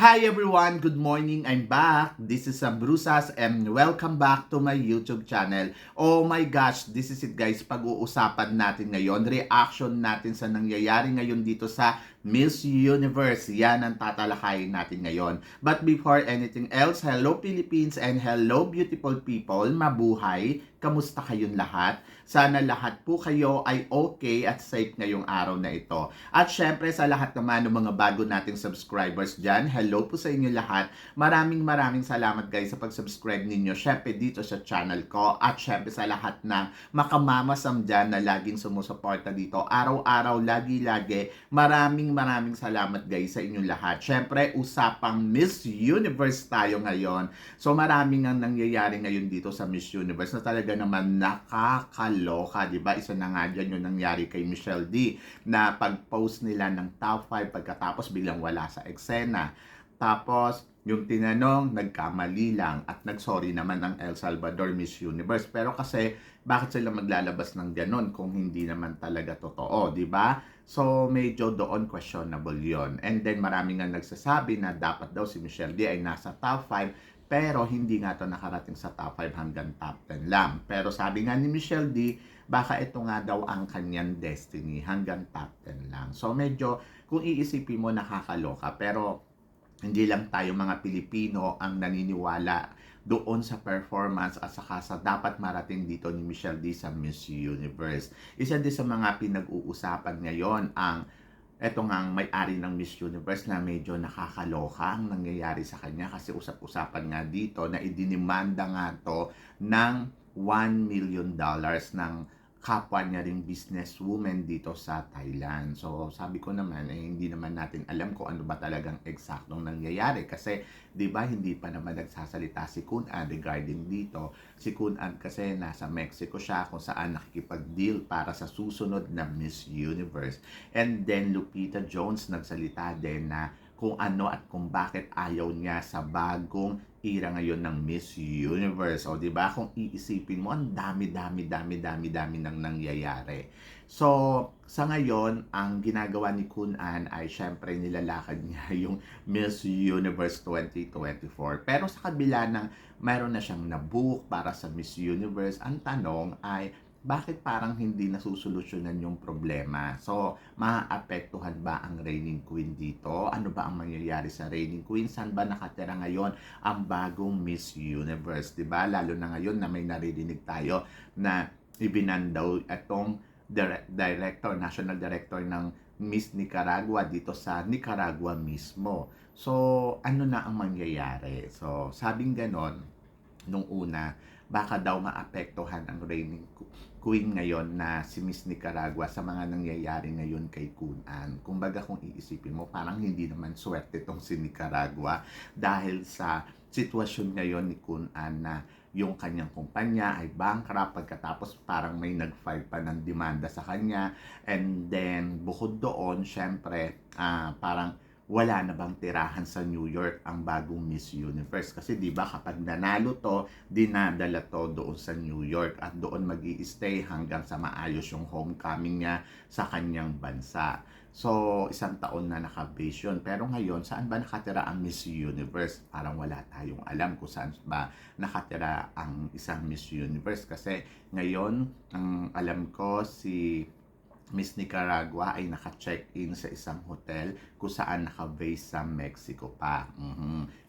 Hi everyone! Good morning! I'm back! This is Sam Brusas and welcome back to my YouTube channel. Oh my gosh! This is it guys, pag-uusapan natin ngayon, reaction natin sa nangyayari ngayon dito sa Miss Universe. Yan ang tatalakayin natin ngayon. But before anything else, hello Philippines and hello beautiful people! Mabuhay! Kamusta kayong lahat? Sana lahat po kayo ay okay at safe ngayong araw na ito. At syempre sa lahat naman ng mga bago nating subscribers dyan, hello po sa inyo lahat. Maraming salamat guys sa pag-subscribe ninyo. Syempre dito sa channel ko. At syempre sa lahat na makamamasam dyan na laging sumusuporta dito. Araw-araw, lagi-lagi. Maraming salamat guys sa inyong lahat. Syempre usapang Miss Universe tayo ngayon. So maraming ang nangyayari ngayon dito sa Miss Universe na talaga naman nakakaloka, di ba? Isa na nga dyan yung nangyari kay Michelle D na pag-post nila ng top 5 pagkatapos biglang wala sa eksena. Tapos, yung tinanong, nagkamali lang at nagsorry naman ang El Salvador Miss Universe. Pero kasi, bakit sila maglalabas ng ganon kung hindi naman talaga totoo, di ba? So, medyo doon questionable yon. And then, marami nga nagsasabi na dapat daw si Michelle D ay nasa top 5 pero hindi nga to nakarating sa top 5 hanggang top 10 lang. Pero sabi nga ni Michelle D, baka ito nga daw ang kanyang destiny hanggang top 10 lang. So medyo kung iisipin mo nakakaloka pero hindi lang tayo mga Pilipino ang naniniwala doon sa performance at saka sa dapat marating dito ni Michelle D sa Miss Universe. Isa din sa mga pinag-uusapan ngayon ang eto nga ang may-ari ng Miss Universe na medyo nakakaloka ang nangyayari sa kanya kasi usap-usapan nga dito na idinimanda nga to ng $1 million ng kapwa niya ring businesswoman dito sa Thailand. So, sabi ko naman, hindi naman natin alam kung ano ba talagang eksaktong nangyayari. Kasi, di ba, hindi pa naman nagsasalita si Kun An regarding dito. Si Kun An kasi nasa Mexico siya kung saan nakikipag-deal para sa susunod na Miss Universe. And then, Lupita Jones nagsalita din na kung ano at kung bakit ayaw niya sa bagong era ngayon ng Miss Universe. O, di ba? Kung iisipin mo, ang dami nang nangyayari. So, sa ngayon, ang ginagawa ni Kun An ay syempre nilalakad niya yung Miss Universe 2024. Pero sa kabila ng mayroon na siyang nabook para sa Miss Universe, ang tanong ay bakit parang hindi nasusolusyonan yung problema? So, maaapektuhan ba ang reigning queen dito? Ano ba ang mangyayari sa reigning queen? Saan ba nakatira ngayon ang bagong Miss Universe? Diba? Lalo na ngayon na may naririnig tayo na ibinandaw itong national director ng Miss Nicaragua dito sa Nicaragua mismo. So, ano na ang mangyayari? So, sabing ganon, nung una, baka daw maapektuhan ang reigning queen ngayon na si Miss Nicaragua sa mga nangyayari ngayon kay Kun An. Kumbaga kung iisipin mo, parang hindi naman swerte itong si Nicaragua dahil sa sitwasyon ngayon ni Kun An na yung kanyang kumpanya ay bankrupt pagkatapos parang may nag-file pa ng demanda sa kanya. And then, bukod doon, syempre, parang wala na bang tirahan sa New York ang bagong Miss Universe? Kasi di ba kapag nanalo to, dinadala to doon sa New York at doon mag-i-stay hanggang sa maayos yung homecoming niya sa kanyang bansa. So, isang taon na naka-base yun. Pero ngayon, saan ba nakatira ang Miss Universe? Parang wala tayong alam kung saan ba nakatira ang isang Miss Universe. Kasi ngayon, ang alam ko, si Miss Nicaragua ay naka-check-in sa isang hotel kung saan naka-base sa Mexico pa.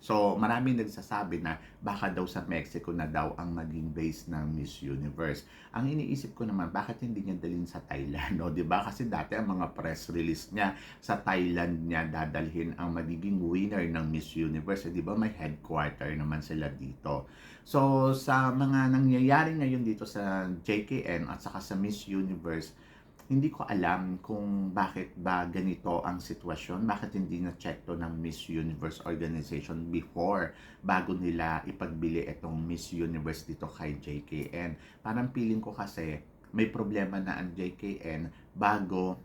So, maraming nagsasabi na baka daw sa Mexico na daw ang maging base ng Miss Universe. Ang iniisip ko naman, bakit hindi niya dalhin sa Thailand? No? Diba? Kasi dati ang mga press release niya sa Thailand niya dadalhin ang magiging winner ng Miss Universe. Diba may headquarter naman sila dito. So, sa mga nangyayari ngayon dito sa JKN at saka sa Miss Universe, hindi ko alam kung bakit ba ganito ang sitwasyon, bakit hindi na-check to ng Miss Universe organization before bago nila ipagbili itong Miss Universe dito kay JKN. Parang feeling ko kasi may problema na ang JKN bago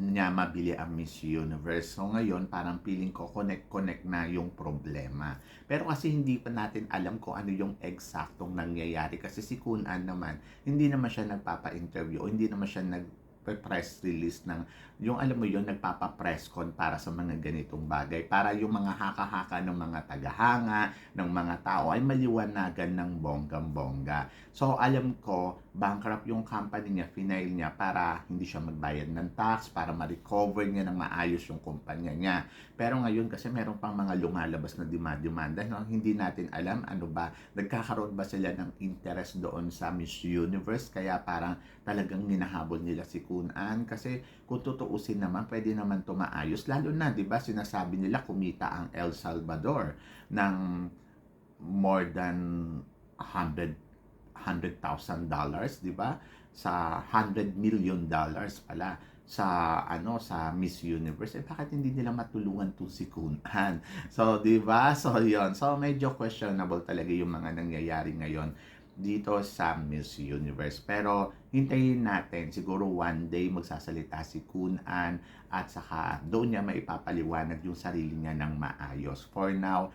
niya mabili ang Miss Universe. So ngayon, parang feeling ko connect na yung problema. Pero kasi hindi pa natin alam kung ano yung eksaktong nangyayari. Kasi si Kun An naman, hindi naman siya nagpapa-interview o hindi naman siya press release ng yung alam mo yon nagpapa-press con para sa mga ganitong bagay para yung mga haka-haka ng mga tagahanga ng mga tao ay maliwanagan ng bonggang-bongga. So alam ko bankrupt yung company niya, final niya para hindi siya magbayad ng tax, para ma-recover niya ng maayos yung kumpanya niya. Pero ngayon kasi meron pang mga lumalabas na demanda, no? Hindi natin alam ano ba, nagkakaroon ba sila ng interest doon sa Miss Universe kaya parang talagang hinahabol nila si Kun An kasi kung tutuusin naman pwede naman tumaayos lalo na 'di ba sinasabi nila kumita ang El Salvador ng more than 100,000 dollars 'di ba sa $100 million pala sa Miss Universe bakit hindi nila matulungan tong si Kun An so 'di ba so yon so medyo questionable talaga yung mga nangyayari ngayon dito sa Miss Universe. Pero hintayin natin, siguro one day magsasalita si Kun An at saka doon niya maipapaliwanag yung sarili niya ng maayos. For now,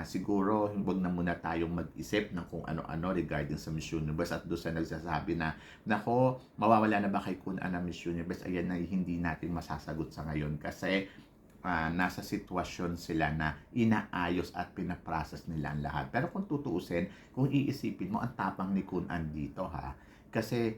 siguro huwag na muna tayong mag-isip ng kung ano-ano regarding sa Miss Universe at doon sa nagsasabi na, nako, mawawala na ba kay Kun An ang Miss Universe? Ayan na hindi natin masasagot sa ngayon kasi nasa sitwasyon sila na inaayos at pinaprocess nila ang lahat. Pero kung tutuusin, kung iisipin mo, ang tapang ni Kun An dito ha. Kasi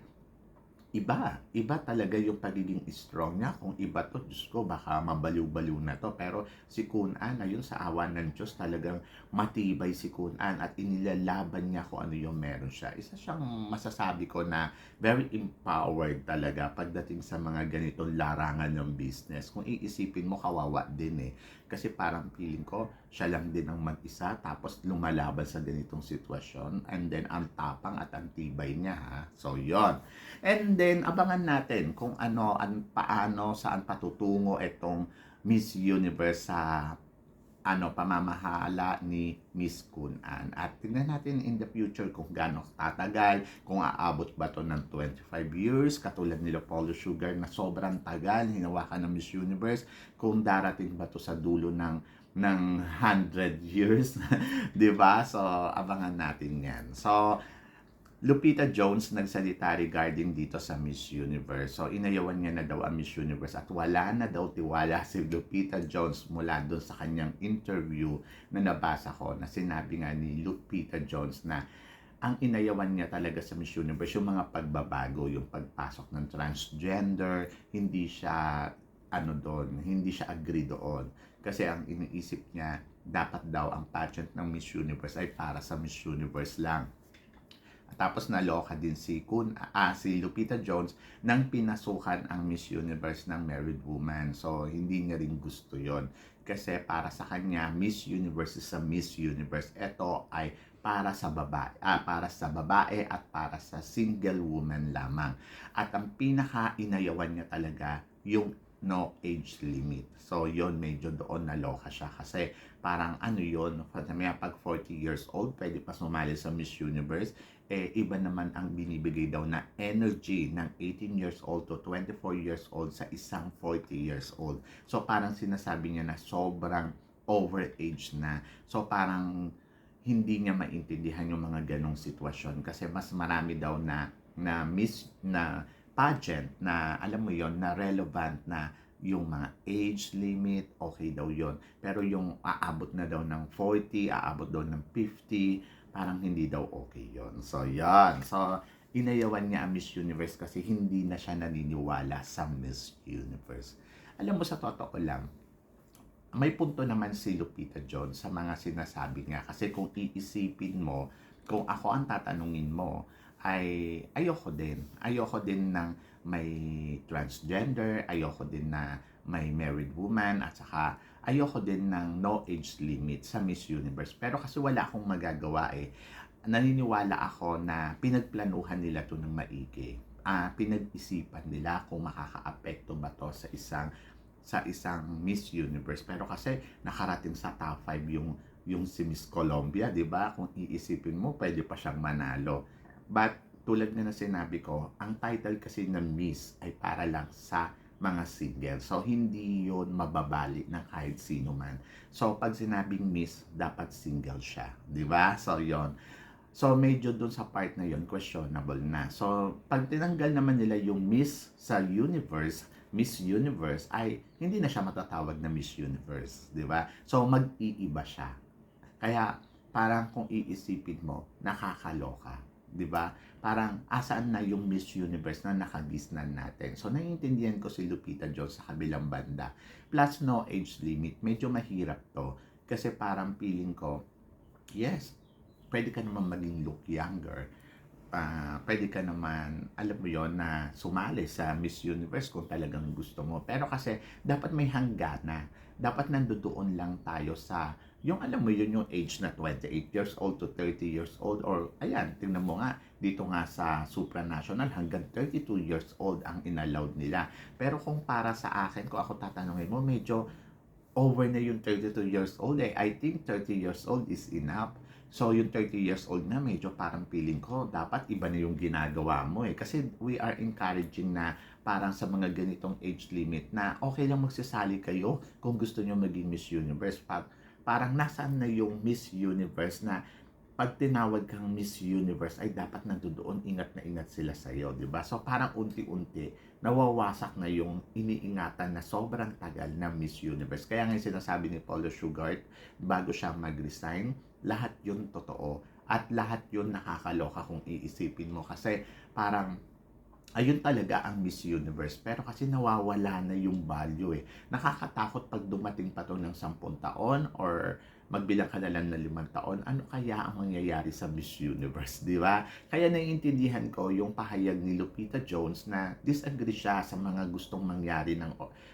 iba talaga yung pagiging strong niya. Kung iba to, Diyos ko, baka mabaliw-baliw na to. Pero si Kun An, ngayon sa awa ng Diyos, talagang matibay si Kun An at inilalaban niya kung ano yung meron siya. Isa siyang masasabi ko na very empowered talaga pagdating sa mga ganitong larangan ng business. Kung iisipin mo, kawawa din eh. Kasi parang feeling ko, siya lang din ang mag-isa tapos lumalaban sa ganitong sitwasyon. And then, ang tapang at ang tibay niya ha. So, yon. And then, abangan natin kung paano, saan patutungo itong Miss Universe sa pamamahala ni Miss Kun An. At tingnan natin in the future kung gaano tatagal, kung aabot ba to ng 25 years, katulad nila Paulo Sugar na sobrang tagal, hinawakan ng Miss Universe, kung darating ba to sa dulo ng 100 years, 'di ba? So, abangan natin 'yan. So, Lupita Jones nagsalita regarding dito sa Miss Universe. So, inayawan niya na daw ang Miss Universe at wala na daw tiwala si Lupita Jones mula doon sa kanyang interview na nabasa ko na sinabi nga ni Lupita Jones na ang inayawan niya talaga sa Miss Universe yung mga pagbabago, yung pagpasok ng transgender, hindi siya hindi siya agree doon. Kasi ang iniisip niya, dapat daw ang pageant ng Miss Universe ay para sa Miss Universe lang. Tapos naloka din si Lupita Jones nang pinasukan ang Miss Universe ng married woman. So, hindi niya rin gusto yon. Kasi para sa kanya, Miss Universe is a Miss Universe. Ito ay para sa babae at para sa single woman lamang. At ang pinaka-inayawan niya talaga yung no age limit. So, yon medyo doon naloka siya kasi parang yon, pag 40 years old, pwede pa sumali sa Miss Universe. Iba naman ang binibigay daw na energy ng 18 years old to 24 years old sa isang 40 years old. So, parang sinasabi niya na sobrang overage na. So, parang hindi niya maintindihan yung mga ganong sitwasyon kasi mas marami daw na pageant na alam mo yon na relevant na yung mga age limit, okay daw yon. Pero yung aabot na daw ng 40, aabot daw ng 50, parang hindi daw okay yon. So, yan. So, inayawan niya ang Miss Universe kasi hindi na siya naniniwala sa Miss Universe. Alam mo, sa totoo lang, may punto naman si Lupita Jones sa mga sinasabi niya. Kasi kung iisipin mo, kung ako ang tatanungin mo, ay ayoko din. Ayoko din ng may transgender, ayoko din na may married woman, at saka ayoko din ng no age limit sa Miss Universe. Pero kasi wala akong magagawa eh. Naniniwala ako na pinagplanuhan nila to ng maigi. Pinag-isipan nila kung makaka-apekto ba to sa isang Miss Universe. Pero kasi nakarating sa top 5 yung si Miss Colombia, 'di ba? Kung iisipin mo, pwede pa siyang manalo. But tulad na sinabi ko, ang title kasi ng Miss ay para lang sa mga single. So, hindi yon mababali ng kahit sino man. So, pag sinabing Miss, dapat single siya. Di ba? So, yon. So, medyo dun sa part na yun, questionable na. So, pag tinanggal naman nila yung Miss sa Universe, Miss Universe, ay hindi na siya matatawag na Miss Universe, di ba? So, mag-iiba siya. Kaya, parang kung iisipin mo, nakakaloka, di ba? Parang, asaan na yung Miss Universe na nakagisnan natin? So, naiintindihan ko si Lupita Jones sa kabilang banda. Plus, no age limit. Medyo mahirap to. Kasi parang feeling ko, yes, pwede ka naman maging look younger. Pwede ka naman, alam mo yon na sumali sa Miss Universe kung talagang gusto mo. Pero kasi, dapat may hangganan. Dapat nandoon lang tayo sa, yung alam mo yun, yung age na 28 years old to 30 years old. Or, ayan, tingnan mo nga, dito nga sa supranational, hanggang 32 years old ang inallowed nila. Pero kung para sa akin, kung ako tatanungin mo, medyo over na yung 32 years old eh. I think 30 years old is enough. So, yung 30 years old na, medyo parang feeling ko, dapat iba na yung ginagawa mo eh. Kasi we are encouraging na parang sa mga ganitong age limit na okay lang magsasali kayo kung gusto nyo maging Miss Universe. Parang nasaan na yung Miss Universe na pag tinawag kang Miss Universe ay dapat nandoon, ingat na ingat sila sa iyo, 'di ba? So parang unti-unti nawawasak na yung iniingatan na sobrang tagal na Miss Universe. Kaya nga sinasabi ni Paulo Shugart bago siya mag-resign, lahat 'yun totoo at lahat 'yun nakakaloka kung iisipin mo kasi parang ayun talaga ang Miss Universe. Pero kasi nawawala na yung value eh. Nakakatakot pag dumating pa to ng 10 taon or magbilang ka na lang ng 5 taon, ano kaya ang mangyayari sa Miss Universe, di ba? Kaya naiintindihan ko yung pahayag ni Lupita Jones na disagree siya sa mga gustong mangyari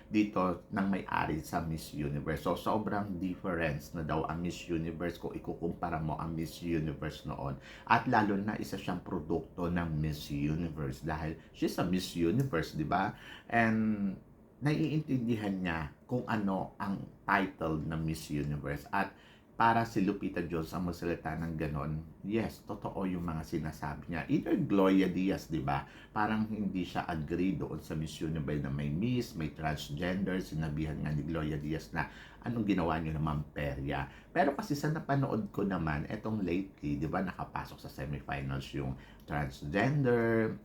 dito ng may-ari sa Miss Universe. So, sobrang difference na daw ang Miss Universe kung ikukumpara mo ang Miss Universe noon. At lalo na isa siyang produkto ng Miss Universe dahil she's a Miss Universe, di ba? And naiintindihan niya kung ano ang title ng Miss Universe at para si Lupita Jones ang magsalita ng ganon, yes, totoo yung mga sinasabi niya. Either Gloria Diaz, di ba? Parang hindi siya agree doon sa Miss Universe na may Miss, may transgender. Sinabihan nga ni Gloria Diaz na anong ginawa niyo naman perya. Pero kasi sa napanood ko naman, etong lately, di ba, nakapasok sa semifinals yung transgender,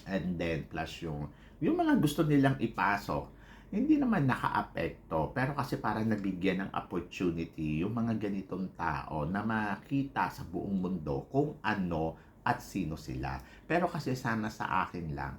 and then plus yung mga gusto nilang ipasok, hindi naman nakaapekto. Pero kasi parang nabigyan ng opportunity yung mga ganitong tao na makita sa buong mundo kung ano at sino sila. Pero kasi sana sa akin lang,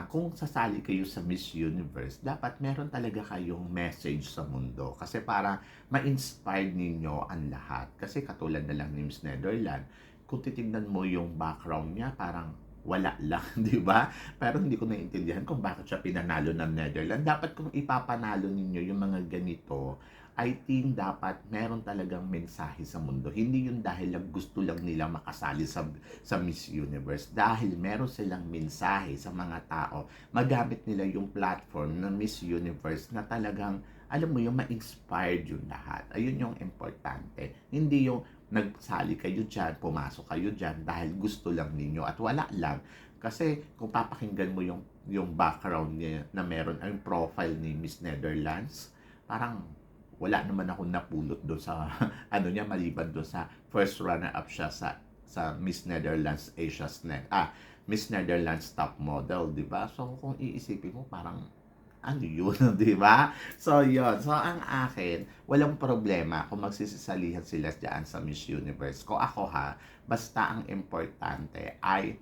kung sasali kayo sa Miss Universe, dapat meron talaga kayong message sa mundo. Kasi para ma-inspire ninyo ang lahat. Kasi katulad na lang ni Miss Netherlands, kung titignan mo yung background niya, parang wala lang, di ba? Pero hindi ko naiintindihan kung bakit siya pinanalo ng Netherlands. Dapat kung ipapanalo ninyo yung mga ganito, I think dapat meron talagang mensahe sa mundo. Hindi yun dahil lang gusto lang nila makasali sa Miss Universe. Dahil meron silang mensahe sa mga tao, magamit nila yung platform ng Miss Universe na talagang, alam mo yung ma-inspired yung lahat. Ayun yung importante. Hindi yung nagsali kayo dyan, pumasok kayo dyan dahil gusto lang ninyo at wala lang. Kasi kung papakinggan mo yung background niya na meron, ang profile ni Miss Netherlands, parang wala naman ako napulot doon sa ano niya maliban doon sa first runner-up siya sa Miss Netherlands Miss Netherlands top model, 'di ba? So kung iisipin mo parang ano yun, di ba? So, yun. So, ang akin, walang problema kung magsisalihan sila dyan sa Miss Universe. Kung ako ha, basta ang importante ay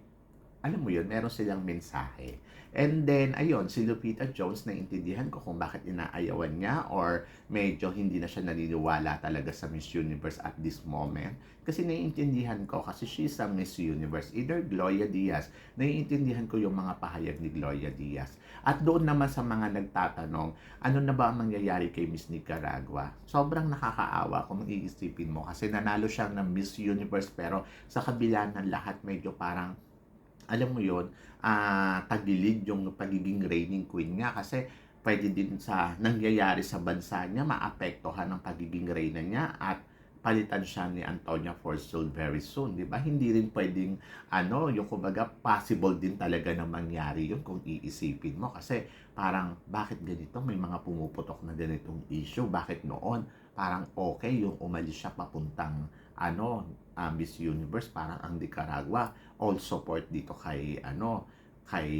alam mo yun, meron silang mensahe. And then, ayun, si Lupita Jones, naintindihan ko kung bakit inaayawan niya or medyo hindi na siya naniniwala talaga sa Miss Universe at this moment. Kasi naiintindihan ko, kasi she's a Miss Universe. Either Gloria Diaz, naiintindihan ko yung mga pahayag ni Gloria Diaz. At doon naman sa mga nagtatanong, ano na ba ang mangyayari kay Miss Nicaragua? Sobrang nakakaawa kung iisipin mo kasi nanalo siya ng Miss Universe pero sa kabila ng lahat medyo parang alam mo yon, tagilid yung pagiging reigning queen niya kasi pwede din sa nangyayari sa bansa niya maapektuhan ng pagiging reyna niya at palitan siya ni Antonia Forcel very soon, di ba? Hindi rin pwedeng yung kumbaga possible din talaga na mangyari yun kung iisipin mo kasi parang bakit ganito may mga pumuputok na ganitong issue, bakit noon parang okay yung umalis siya papuntang Miss Universe, parang ang Nicaragua, all support dito kay kay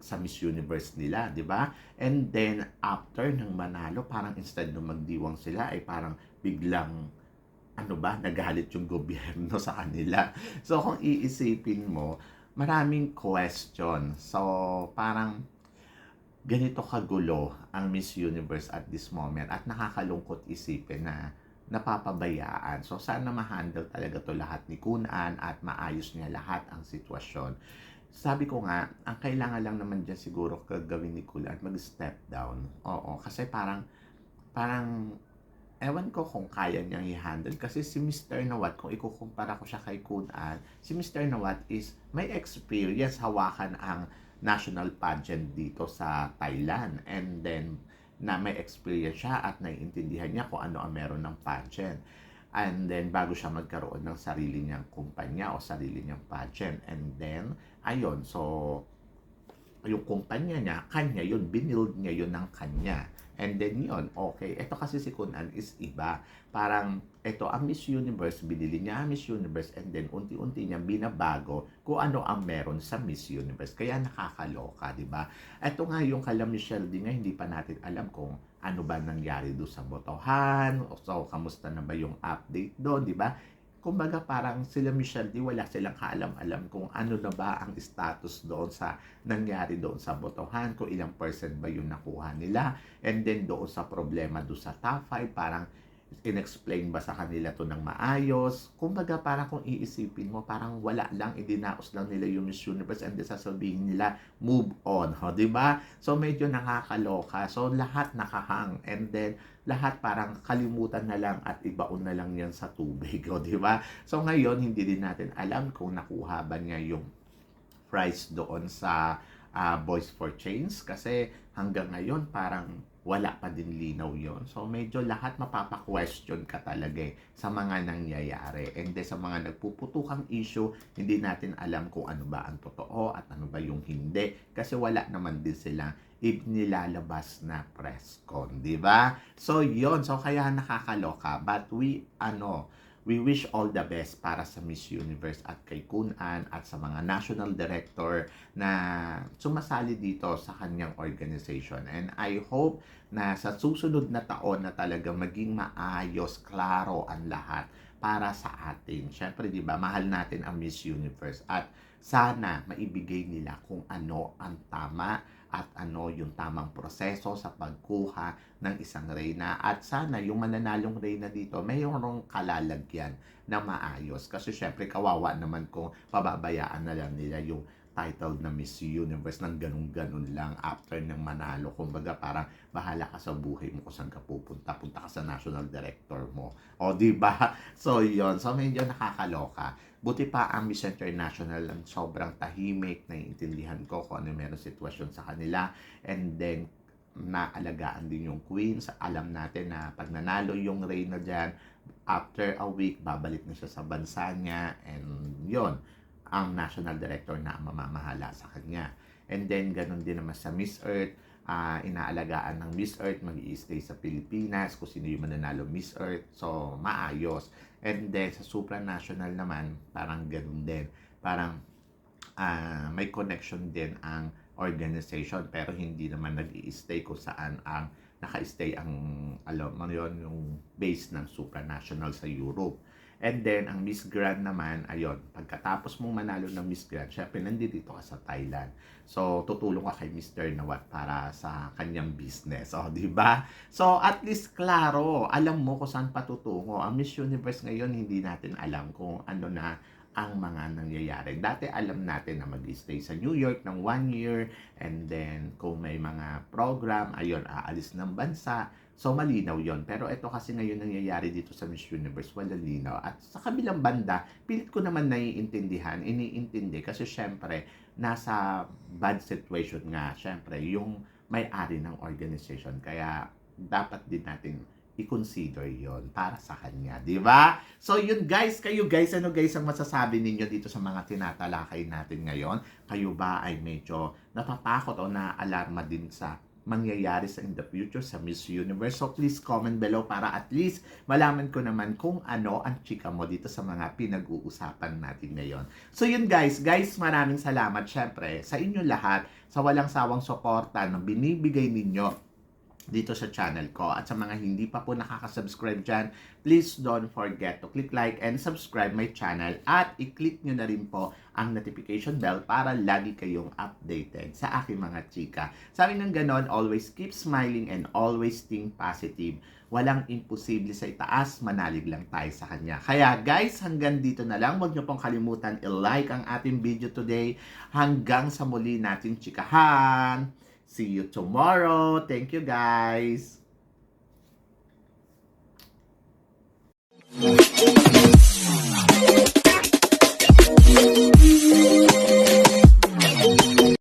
sa Miss Universe nila, 'di ba? And then after ng manalo, parang instead na magdiwang sila ay parang biglang nagalit yung gobyerno sa kanila. So kung iisipin mo, maraming question. So parang ganito kagulo ang Miss Universe at this moment at nakakalungkot isipin na napapabayaan. So sana ma-handle talaga to lahat ni Kunan at maayos niya lahat ang sitwasyon. Sabi ko nga, ang kailangan lang naman dyan siguro gagawin ni Kunan mag-step down. Oo, kasi parang ewan ko kung kaya niyang i-handle kasi si Mr. Nawat, kung ikukumpara ko siya kay Kunan, si Mr. Nawat is may experience hawakan ang national pageant dito sa Thailand, and then na may experience siya at naiintindihan niya kung ano ang meron ng pageant. And then, bago siya magkaroon ng sarili niyang kumpanya o sarili niyang pageant. And then, ayun, so, yung kumpanya niya, kanya yun, binild niya yun ng kanya. And then yun, okay. Ito kasi si Kunan is iba. Parang, ito, ang Miss Universe, binili niya ang Miss Universe and then unti-unti niya binabago kung ano ang meron sa Miss Universe. Kaya nakakaloka, di ba? Ito nga yung kala Michelle D nga, hindi pa natin alam kung ano ba nangyari doon sa botohan. So, kamusta na ba yung update doon, di ba? Kumbaga parang sila Michelle D, wala silang kaalam-alam kung ano na ba ang status doon sa nangyari doon sa botohan, kung ilang percent ba yung nakuha nila, and then doon sa problema doon sa top 5, parang inexplain ba sa kanila to ng maayos. Kumbaga parang kung iisipin mo, parang wala lang, idinaos lang nila yung Miss Universe and then sasabihin nila, move on, di ba? So medyo nakakaloka. So lahat nakahang, and then lahat parang kalimutan na lang at ibaon na lang yan sa tubig, di ba? So ngayon, hindi din natin alam kung nakuha ba niya yung prize doon sa Voice for Change kasi hanggang ngayon parang wala pa din linaw yon. So medyo lahat mapapa-question ka talaga sa mga nangyayari. And then sa mga nagpuputukang issue, hindi natin alam kung ano ba ang totoo at ano ba yung hindi. Kasi wala naman din silang nilalabas na press con, di ba? So yon, so kaya nakakaloka. But we wish all the best para sa Miss Universe at kay Kunan at sa mga national director na sumasali dito sa kanyang organization. And I hope na sa susunod na taon na talaga maging maayos, klaro ang lahat para sa atin. Siyempre, di ba, mahal natin ang Miss Universe at sana maibigay nila kung ano ang tama at ano yung tamang proseso sa pagkuha ng isang reyna. At sana yung mananalong reyna dito, mayroong kalalagyan na maayos. Kasi syempre kawawa naman kung pababayaan na lang nila yung title na Miss Universe ng ganun-ganun lang after ng manalo. Kumbaga parang bahala ka sa buhay mo kung saan ka pupunta. Punta ka sa national director mo. O, di ba? So, yon. So, medyo nakakaloka. Buti pa ang Miss International ang sobrang tahimik, naiintindihan ko kung ano meron sitwasyon sa kanila. And then, naalagaan din yung queens. Alam natin na pag nanalo yung reyna dyan, after a week, babalik na siya sa bansa niya. And yon, ang national director na mamamahala sa kanya. And then, ganun din naman sa Miss Earth. Inaalagaan ng Miss Earth, mag-i-stay sa Pilipinas, kung sino yung mananalo Miss Earth. So, maayos. And then, sa supranational naman, parang ganun din. Parang may connection din ang organization, pero hindi naman nag-i-stay kung saan ang naka-stay ang, alam mo yun, yung base ng supranational sa Europe. And then, ang Miss Grand naman, ayun, pagkatapos mong manalo ng Miss Grand, syempre, nandito ka sa Thailand. So, tutulong ka kay Mr. Nawat para sa kanyang business. O, di ba? So, at least, klaro, alam mo kung saan patutungo. Ang Miss Universe ngayon, hindi natin alam kung ano na ang mga nangyayari. Dati alam natin na mag-stay sa New York ng 1 year, and then kung may mga program, ayun, aalis ng bansa. So, malinaw yon. Pero ito kasi ngayon nangyayari dito sa Miss Universe, wala linaw. At sa kabilang banda, pilit ko naman iniintindi. Kasi syempre, nasa bad situation nga, syempre, yung may-ari ng organization. Kaya, dapat din natin i-consider yon para sa kanya, di ba? So yun guys, kayo guys, ano guys ang masasabi ninyo dito sa mga tinatalakay natin ngayon? Kayo ba ay medyo natatakot o naalarma din sa mangyayari sa in the future sa Miss Universe. So please comment below para at least malaman ko naman kung ano ang chika mo dito sa mga pinag-uusapan natin ngayon. So yun guys, maraming salamat syempre sa inyo lahat sa walang sawang suporta na binibigay ninyo dito sa channel ko. At sa mga hindi pa po nakaka-subscribe dyan, please don't forget to click like and subscribe my channel at i-click nyo na rin po ang notification bell para lagi kayong updated sa aking mga chika. Sabi ng ganon, always keep smiling and always think positive. Walang imposible sa itaas, manalig lang tayo sa kanya. Kaya guys, hanggang dito na lang. Huwag nyo pong kalimutan i-like ang ating video today. Hanggang sa muli nating chikahan. See you tomorrow. Thank you, guys.